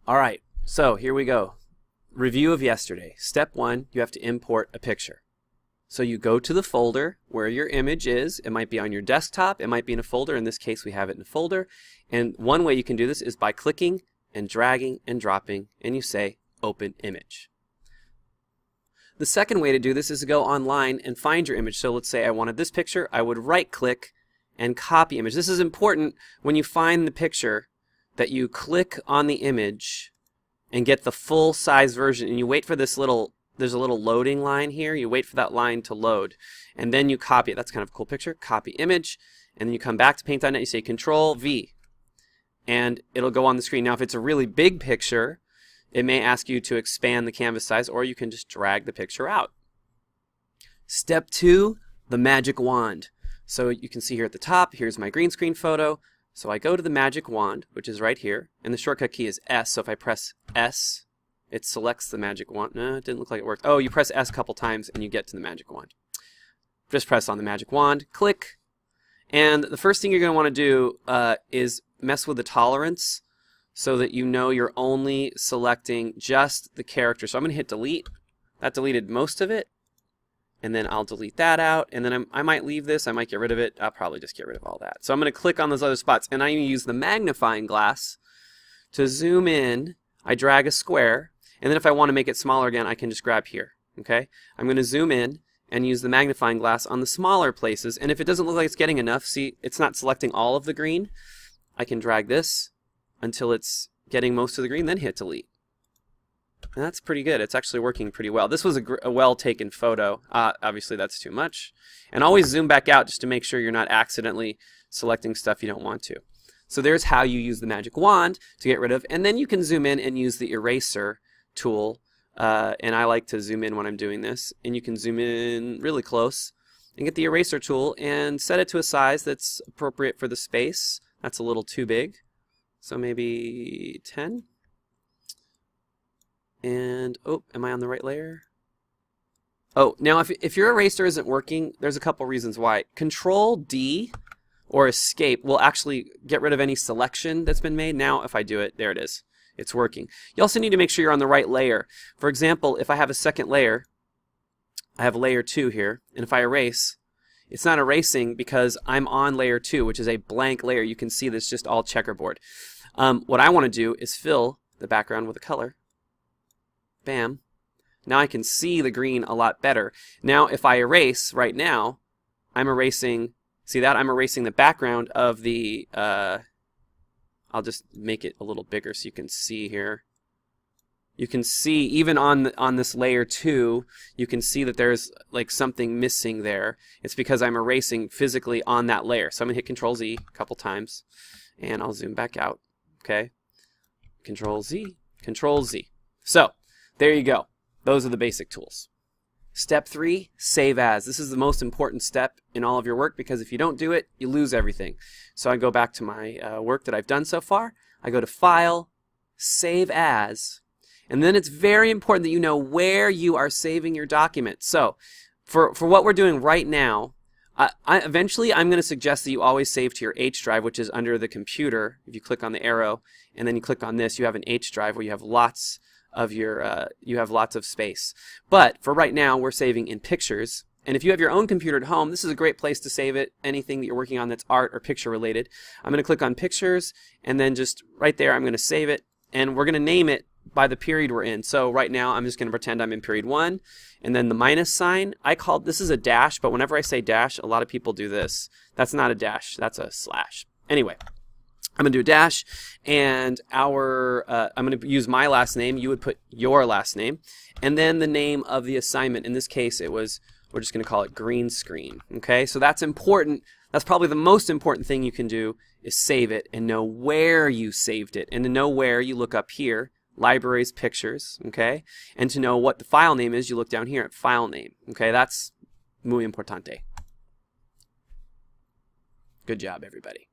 All right, so here we go. Review of yesterday. Step 1, you have to import a picture. So you go to the folder where your image is. It might be on your desktop. It might be in a folder. In this case, we have it in a folder. And one way you can do this is by clicking and dragging and dropping, and you say Open Image. The second way to do this is to go online and find your image. So let's say I wanted this picture. I would right-click and copy image. This is important when you find the picture that you click on the image and get the full size version, and you wait for this little, there's a little loading line here. You wait for that line to load, and then you copy it. That's kind of a cool picture. Copy image, and then you come back to Paint.net, you say Control V, and it'll go on the screen. Now if it's a really big picture, it may ask you to expand the canvas size, or you can just drag the picture out. Step 2, the magic wand. So you can see here at the top, here's my green screen photo. So I go to the magic wand, which is right here, and the shortcut key is S. So if I press S, it selects the magic wand. No, it didn't look like it worked. Oh, you press S a couple times and you get to the magic wand. Just press on the magic wand, click, and the first thing you're going to want to do is mess with the tolerance so that you know you're only selecting just the character. So I'm going to hit delete. That deleted most of it. And then I'll delete that out, and then I might leave this, I might get rid of it. I'll probably just get rid of all that. So I'm going to click on those other spots, and I use the magnifying glass to zoom in. I drag a square, and then if I want to make it smaller again, I can just grab here. Okay? I'm going to zoom in and use the magnifying glass on the smaller places, and if it doesn't look like it's getting enough, see, it's not selecting all of the green, I can drag this until it's getting most of the green, then hit delete. And that's pretty good. It's actually working pretty well. This was a well-taken photo. Obviously, that's too much. And always zoom back out just to make sure you're not accidentally selecting stuff you don't want to. So there's how you use the magic wand to get rid of. And then you can zoom in and use the eraser tool. And I like to zoom in when I'm doing this. And you can zoom in really close and get the eraser tool and set it to a size that's appropriate for the space. That's a little too big. So maybe 10. And, oh, am I on the right layer? Oh, now if your eraser isn't working, there's a couple reasons why. Control D or Escape will actually get rid of any selection that's been made. Now if I do it, there it is. It's working. You also need to make sure you're on the right layer. For example, if I have a second layer, I have layer 2 here, and if I erase, it's not erasing because I'm on layer 2, which is a blank layer. You can see this just all checkerboard. What I want to do is fill the background with a color. Bam. Now I can see the green a lot better. Now if I erase right now, I'm erasing, see that? I'm erasing the background of the, I'll just make it a little bigger so you can see here. You can see even on this layer 2, you can see that there's like something missing there. It's because I'm erasing physically on that layer. So I'm going to hit Control Z a couple times and I'll zoom back out. Okay? Control Z, Control Z. So, there you go. Those are the basic tools. Step 3, Save As. This is the most important step in all of your work because if you don't do it, you lose everything. So I go back to my work that I've done so far. I go to File, Save As, and then it's very important that you know where you are saving your document. So for what we're doing right now, eventually I'm going to suggest that you always save to your H drive, which is under the computer. If you click on the arrow and then you click on this, you have an H drive where you have lots of your you have lots of space. But for right now, we're saving in Pictures. And if you have your own computer at home, this is a great place to save it. Anything that you're working on that's art or picture related. I'm going to click on Pictures, and then just right there, I'm going to save it, and we're going to name it by the period we're in. So right now, I'm just going to pretend I'm in period 1, and then the minus sign. This is a dash, but whenever I say dash, a lot of people do this. That's not a dash. That's a slash. Anyway. I'm going to do a dash, and I'm going to use my last name. You would put your last name, and then the name of the assignment. In this case, we're just going to call it green screen. Okay, so that's important. That's probably the most important thing you can do is save it and know where you saved it. And to know where, you look up here, Libraries, Pictures, okay? And to know what the file name is, you look down here at File Name. Okay, that's muy importante. Good job, everybody.